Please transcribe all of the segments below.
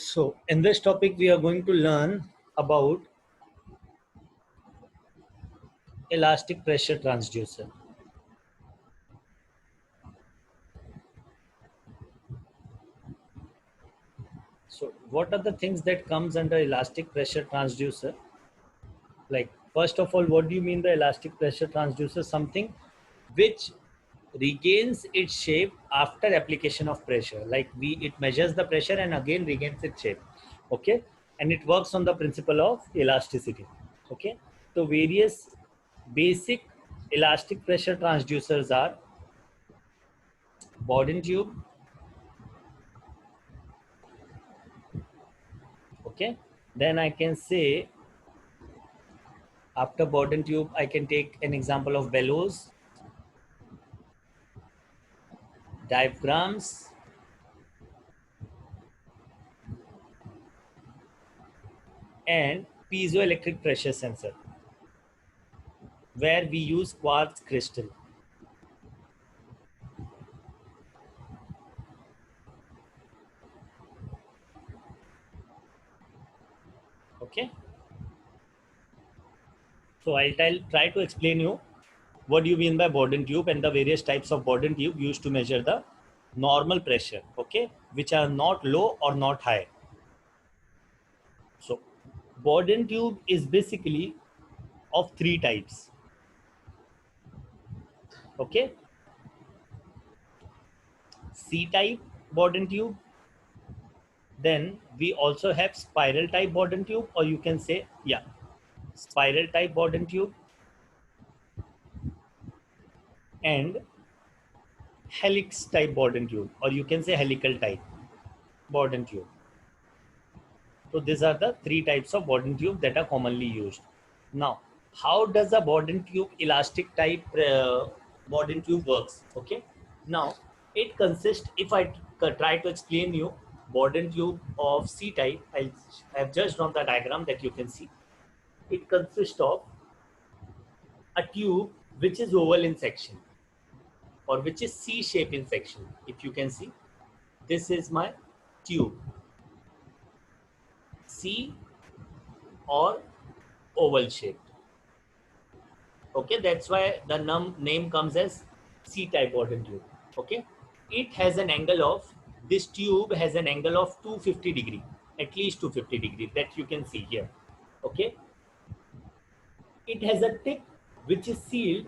So, in this topic, we are going to learn about elastic pressure transducer. So, what are the things that comes under elastic pressure transducer? Like, first of all, what do you mean by elastic pressure transducer? Something which regains its shape after application of pressure. Like it measures the pressure and again regains its shape. Okay, and it works on the principle of elasticity. Okay, so various basic elastic pressure transducers are Bourdon tube. Okay, then I can say after Bourdon tube I can take an example of bellows, diaphragms, and piezoelectric pressure sensor where we use quartz crystal. Okay, so try to explain you what do you mean by Bourdon tube and the various types of Bourdon tube used to measure the normal pressure, okay, which are not low or not high. So Bourdon tube is basically of three types. Okay, C type Bourdon tube, then we also have spiral type Bourdon tube, or you can say, yeah, spiral type Bourdon tube, and helix type Bourdon tube, or you can say helical type Bourdon tube. So these are the three types of Bourdon tube that are commonly used. Now, how does a Bourdon tube elastic type Bourdon tube works? Okay. Now, it consists, if I try to explain you Bourdon tube of C type, I have just drawn the diagram that you can see. It consists of a tube which is oval in section or which is C shape in section. If you can see, this is my tube, C or oval shaped. Okay, that's why the name comes as C type Bourdon tube. Okay, it has an angle of, this tube has an angle of 250 degree, at least 250 degree, that you can see here. Okay, it has a tip which is sealed,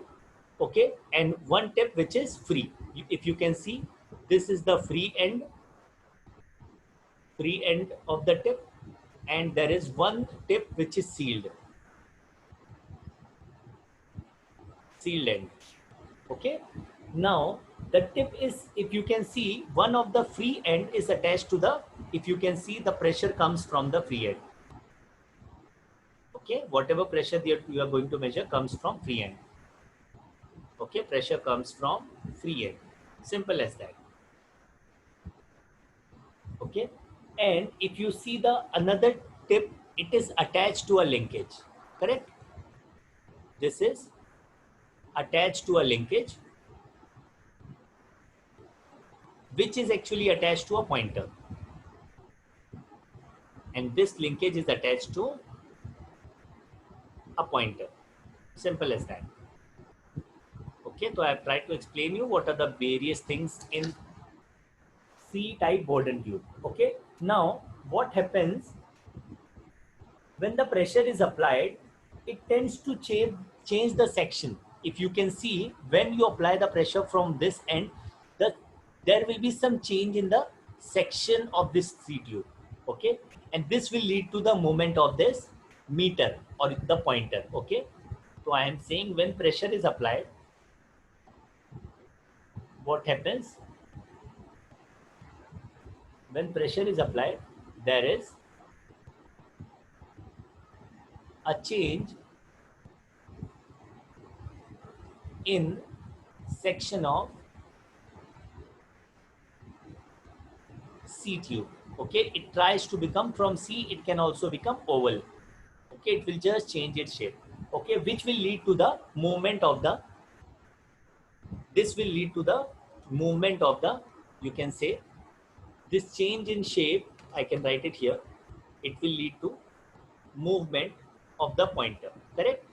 okay, and one tip which is free. If you can see, this is the free end of the tip, and there is one tip which is sealed end. Okay, now the tip is, if you can see, one of the free end is attached to the, if you can see, the pressure comes from the free end. Okay, whatever pressure that you are going to measure comes from free end. Okay, pressure comes from free end, simple as that. Okay, and if you see the another tip, it is attached to a linkage, correct? This is attached to a linkage which is actually attached to a pointer, and this linkage is attached to a pointer, simple as that. Okay, so I have tried to explain you what are the various things in C type Bourdon tube. Okay, now what happens when the pressure is applied, it tends to change the section. If you can see, when you apply the pressure from this end, there will be some change in the section of this C tube. Okay, and this will lead to the movement of this meter or the pointer. Okay, so I am saying when pressure is applied, what happens? When pressure is applied, there is a change in section of C tube. Okay, it tries to become, from C it can also become oval. Okay, it will just change its shape. Okay, which will lead to the movement of the, this will lead to the movement of the, you can say, this change in shape I can write it here. It will lead to movement of the pointer, correct?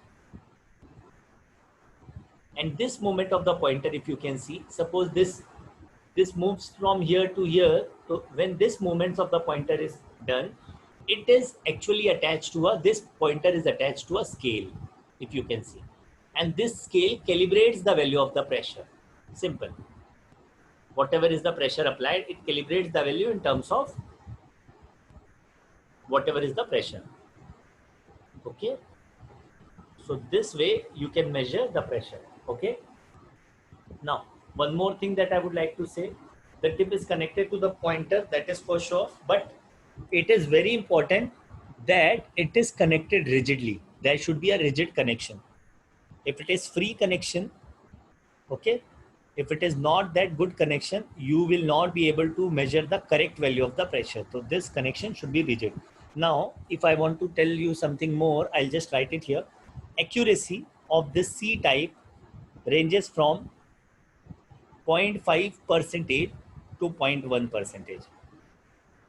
And this movement of the pointer, if you can see, suppose this moves from here to here. So when this movements of the pointer is done, it is actually attached to a, this pointer is attached to a scale, if you can see. And this scale calibrates the value of the pressure. Simple. Whatever is the pressure applied, it calibrates the value in terms of whatever is the pressure. Okay. So this way you can measure the pressure. Okay. Now, one more thing that I would like to say, the tip is connected to the pointer, that is for sure, but it is very important that it is connected rigidly. There should be a rigid connection. If it is free connection, okay, if it is not that good connection, you will not be able to measure the correct value of the pressure. So this connection should be rigid. Now, if I want to tell you something more, I'll just write it here. Accuracy of this C type ranges from 0.5 percentage to 0.1 percentage.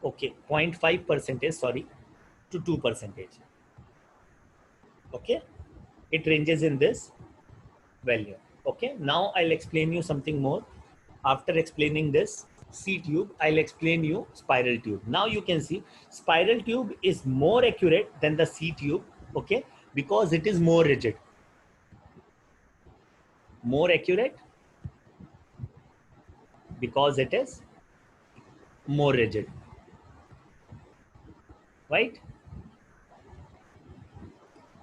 Okay, 0.5 percentage, sorry, to 2 percentage. Okay, it ranges in this value. Okay, now I'll explain you something more. After explaining this C tube, I'll explain you spiral tube. Now you can see spiral tube is more accurate than the C tube. Okay, because it is more rigid. More accurate because it is more rigid, right?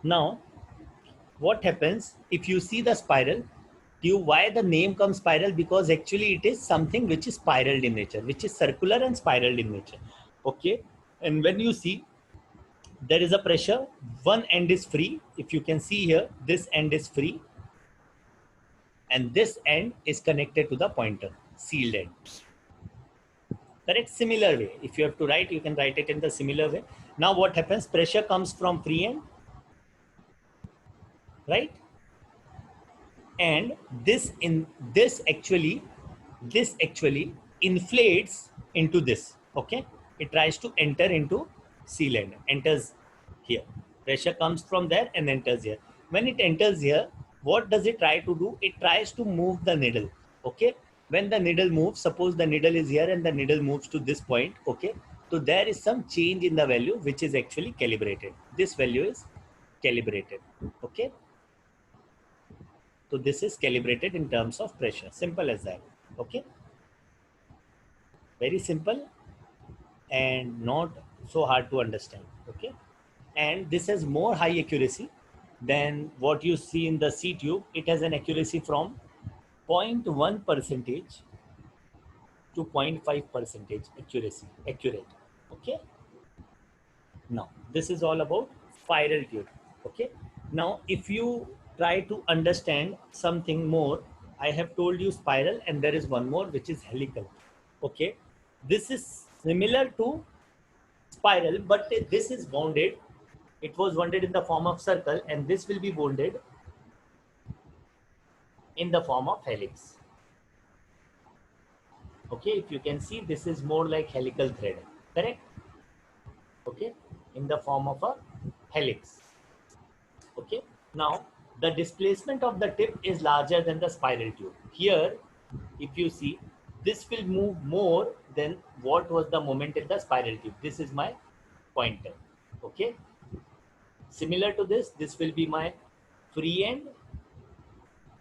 Now, what happens if you see the spiral tube? Why the name comes spiral? Because actually it is something which is spiraled in nature, which is circular and spiraled in nature. Okay, and when you see there is a pressure, one end is free. If you can see here, this end is free and this end is connected to the pointer, sealed end. Correct? Similar way, if you have to write, you can write it in the similar way. Now what happens? Pressure comes from free end, right? And this actually inflates into this. Okay, it tries to enter into seal end, enters here. Pressure comes from there and enters here. When it enters here, what does it try to do? It tries to move the needle. Okay, when the needle moves, suppose the needle is here and the needle moves to this point. Okay, so there is some change in the value which is actually calibrated. This value is calibrated. Okay, so this is calibrated in terms of pressure. Simple as that. Okay. Very simple and not so hard to understand. Okay. And this has more high accuracy than what you see in the C tube. It has an accuracy from 0.1 percentage to 0.5 percentage accuracy. Accurate. Okay. Now, this is all about spiral tube. Okay. Now, if you try to understand something more, I have told you spiral and there is one more which is helical. Okay. This is similar to spiral, but this is wounded. It was wounded in the form of circle and this will be wounded in the form of helix. Okay. If you can see, this is more like helical thread. Correct? Okay, in the form of a helix. Okay, now the displacement of the tip is larger than the spiral tube. Here, if you see, this will move more than what was the moment in the spiral tube. This is my pointer. Okay, similar to this will be my free end.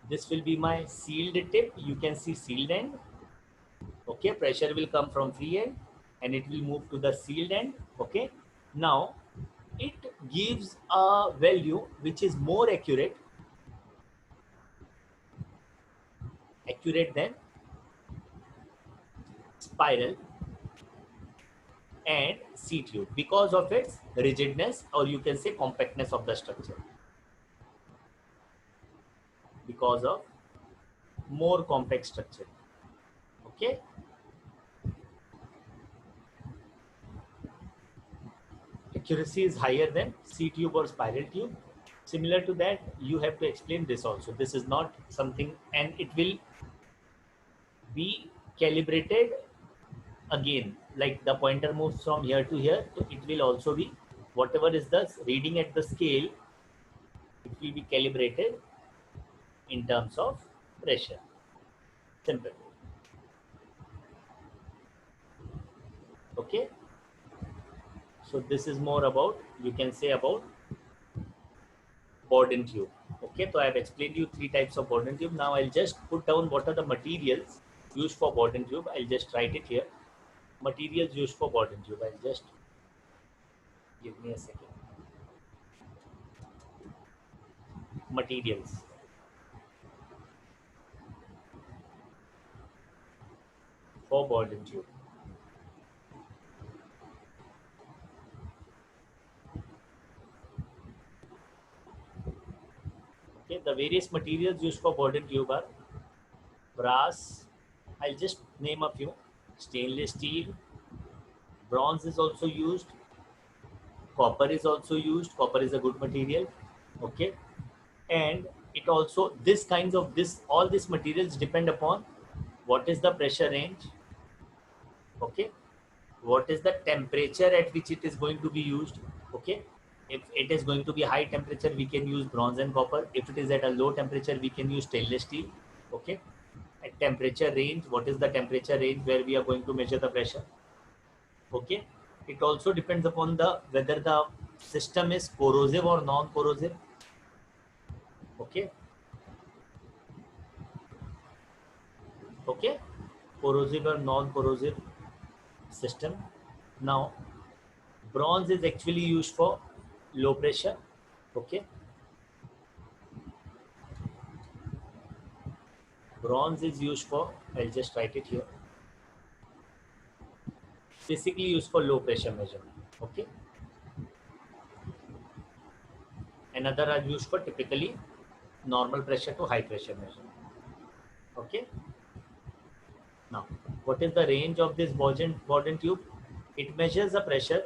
This will be my sealed tip. You can see sealed end. Okay, pressure will come from free end and it will move to the sealed end. Okay, now it gives a value which is more accurate than spiral and C tube because of its rigidness, or you can say compactness of the structure, because of more compact structure. Okay, accuracy is higher than C tube or spiral tube. Similar to that, you have to explain this also. This is not something, and it will be calibrated again, like the pointer moves from here to here, so it will also be whatever is the reading at the scale, it will be calibrated in terms of pressure. Simple. Okay. So this is more about, you can say, about Bourdon tube. Okay, so I have explained you three types of Bourdon tube. Now I'll just put down what are the materials used for Bourdon tube. I'll just write it here. Materials used for Bourdon tube. I'll just give me a second. Materials for Bourdon tube. Okay, the various materials used for Bourdon tube are brass. I'll just name a few. Stainless steel. Bronze is also used. Copper is also used. Copper is a good material. Okay, and it also, this kinds of this, all these materials depend upon what is the pressure range. Okay, what is the temperature at which it is going to be used. Okay, if it is going to be high temperature, we can use bronze and copper. If it is at a low temperature, we can use stainless steel. Okay, at temperature range, what is the temperature range where we are going to measure the pressure. Okay, it also depends upon the whether the system is corrosive or non corrosive. Okay. Okay, corrosive or non corrosive system. Now bronze is actually used for low pressure. Okay, bronze is used for, I'll just write it here, basically used for low pressure measurement. Okay, another are used for typically normal pressure to high pressure measurement. Okay, now what is the range of this Bourdon tube? It measures the pressure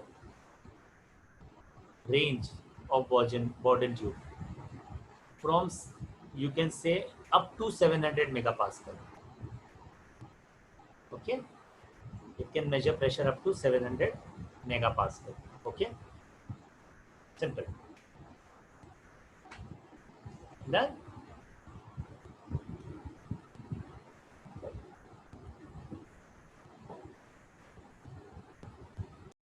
range of Bourdon tube from, you can say, up to 700 megapascal. Okay, it can measure pressure up to 700 megapascal. Okay, simple. Done.